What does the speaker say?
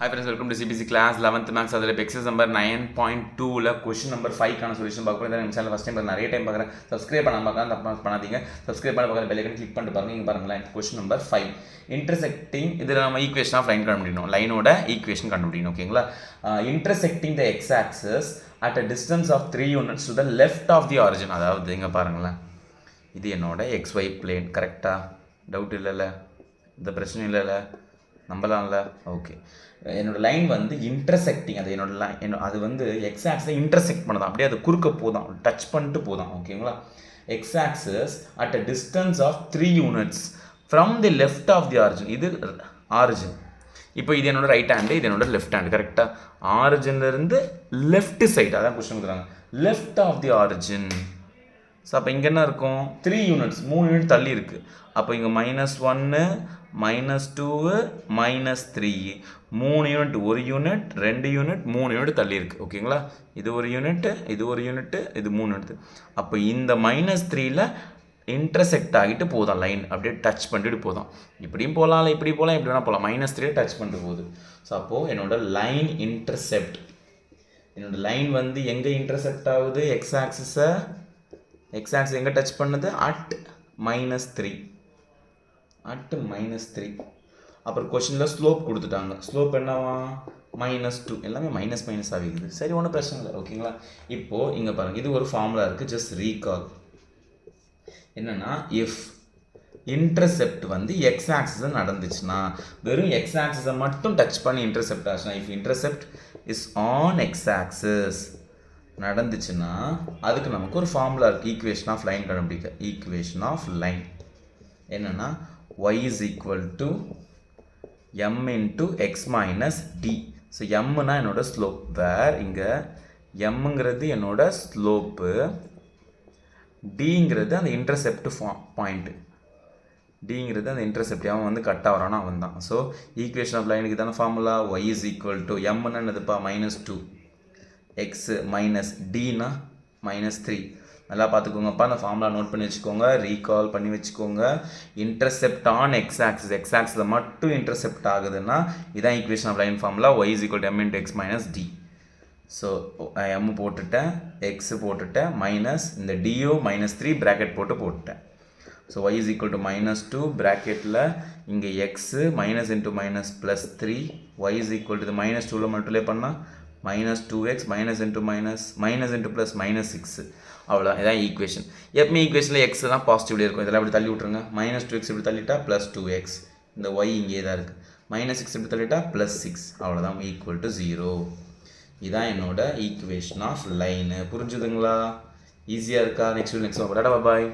Hi friends, welcome to CBC class 11th maths. அதில் இப்போ exercise number 9.2ல question number 5க்கான சொல்யூஷன் பார்க்க போகிறேன். நம்ம சேனல் ஃபஸ்ட் டைம் நிறைய டைம் பார்க்குறேன். சப்ஸ்கிரைப் பண்ண பார்க்கலாம், தப்பாக பண்ணாதீங்க. சப்ஸ்கிரைப் பண்ண பார்க்குற பெல்லைக்கன் கிளிக் பண்ணிட்டு பாருங்க. இங்கே பாருங்களேன், கொஸ்டின் நம்பர் 5 இன்டர்செக்டிங். இதில் நம்ம ஈக்குவேஷன் ஆஃப் லைன் கண்டுபிடிக்கணும், லைனோட ஈக்குவேஷன் கண்டுபிடிக்கணும். ஓகேங்களா? Intersecting the x axis at a distance of 3 units to the left of the origin. அதாவது இங்கே பாருங்களேன், இது என்னோட XY பிளேன். கரெக்டாக? டவுட் இல்லைல்ல? இந்த பிரச்சனை இல்லைல்ல? நம்பலாம்ல? ஓகே. என்னோட லைன் வந்து இன்டர்செக்டிங், அது என்னோட லைன், அது வந்து எக்ஸ் ஆக்ஸை இன்டர்செக்ட் பண்ணதான், அப்படியே அது குறுக்க போதான், டச் பண்ணிட்டு போதான். ஓகேங்களா? X axis at a distance of 3 units from the left of the origin. இது ஆரிஜின். இப்போ இது என்னோட ரைட் ஹேண்டு, இது என்னோட லெஃப்ட் ஹேண்டு. கரெக்டாக? ஆரிஜின்லேருந்து லெஃப்ட் சைடு, அதான் கொஸ்டின் கொடுக்குறாங்க, left of the origin. So அப்போ இங்கே என்ன இருக்கும்? 3 units, 3 யூனிட் தள்ளி இருக்குது. அப்போ இங்கே -1 -2 -3 3 யூனிட், 1 யூனிட் 2 யூனிட் 3 யூனிட் தள்ளி இருக்குது. ஓகேங்களா? இது ஒரு யூனிட்டு, இது ஒரு யூனிட்டு, இது 3 யூனிட். அப்போ இந்த -3ல் இன்டர்செக்ட் ஆகிட்டு போதும் லைன், அப்படியே டச் பண்ணிட்டு போதும். இப்படியும் போகலாம், இல்லை இப்படி போகலாம், எப்படி வேணால் போகலாம். -3 டச் பண்ணிட்டு போகுது. ஸோ அப்போது என்னோட லைன் இன்டர்செப்ட், என்னோட லைன் வந்து எங்கே இன்டர்செப்ட் ஆகுது? எக்ஸ் ஆக்சிஸை, எக்ஸ் ஆக்சிஸ் எங்கே டச் பண்ணுது? At -3, at -3. அப்புறம் கொஸ்டினில் ஸ்லோப் கொடுத்துட்டாங்க. ஸ்லோப் என்னவா? -2. எல்லாமே மைனஸ் மைனஸ் ஆகிக்குது. சரி, ஒன்றும் பிரச்சனை இல்லை. ஓகேங்களா? இப்போது இங்கே பாருங்கள், இது ஒரு ஃபார்முலா இருக்குது, ஜஸ்ட் ரீகால். என்னென்னா, இஃப் இன்டர்செப்ட் வந்து எக்ஸ் ஆக்சிஸை நடந்துச்சுன்னா, வெறும் எக்ஸ் ஆக்சிஸை மட்டும் டச் பண்ணி இன்டர்செப்ட் ஆச்சுன்னா, if intercept is on x axis நடந்துச்சுன்னா, அதுக்கு நமக்கு ஒரு ஃபார்முலா இருக்குது, ஈக்குவேஷன் ஆஃப் லைன் கண்டுபிடிக்க. ஈக்குவேஷன் ஆஃப் லைன் என்னென்னா, y is equal to m into x minus d. So எம்னா என்னோட ஸ்லோப், வேர் இங்கே எம்ங்கிறது என்னோட ஸ்லோப்பு, டிங்கிறது அந்த இன்டர்செப்ட் பாயிண்ட்டு. டிங்கிறது அந்த இன்டர்செப்ட், அவன் வந்து கட் ஆகிறானா அவன் தான். ஸோ ஈக்குவேஷன் ஆஃப் லைனுக்கு தானே formula, y is equal to எம்னா என்னதுப்பா? -2, x மைனஸ் டினா -3. நல்லா பார்த்துக்கோங்கப்பா, அந்த ஃபார்முலா நோட் பண்ணி வச்சுக்கோங்க, ரீகால் பண்ணி வச்சுக்கோங்க. Intercept on x axis, x ஆக்சிஸில் மட்டும் இன்டர்செப்ட் ஆகுதுன்னா இதான் equation of line formula, y is equal to m into x minus d. So m போட்டுட்டேன், x போட்டுட்டேன், மைனஸ் இந்த டியோ -3 ப்ராக்கெட் போட்டுட்டேன். So y is equal to -2 ப்ராக்கெட்டில் இங்கே x minus into minus +3, y is equal to இது -2ல் multiply பண்ணால் -2x minus into minus minus into plus -6. அவ்வளோதான், இதான் ஈக்குவேஷன். எப்பவுமே ஈக்குவேஷனில் எக்ஸ் தான் பாசிட்டிவ்லேயே இருக்கும். இதெல்லாம் இப்படி தள்ளி விட்ருங்க. -2x இப்படி தள்ளிட்டா +2x, இந்த y இங்கே தான் இருக்குது. -6 இப்படி தள்ளிட்டா +6. அவ்வளோதான், ஈக்குவல் டு 0. இதான் என்னோட ஈக்குவேஷன் ஆஃப் லைனு. புரிஞ்சுதுங்களா? ஈஸியாக இருக்கா? நெக்ஸ்ட் பாய்.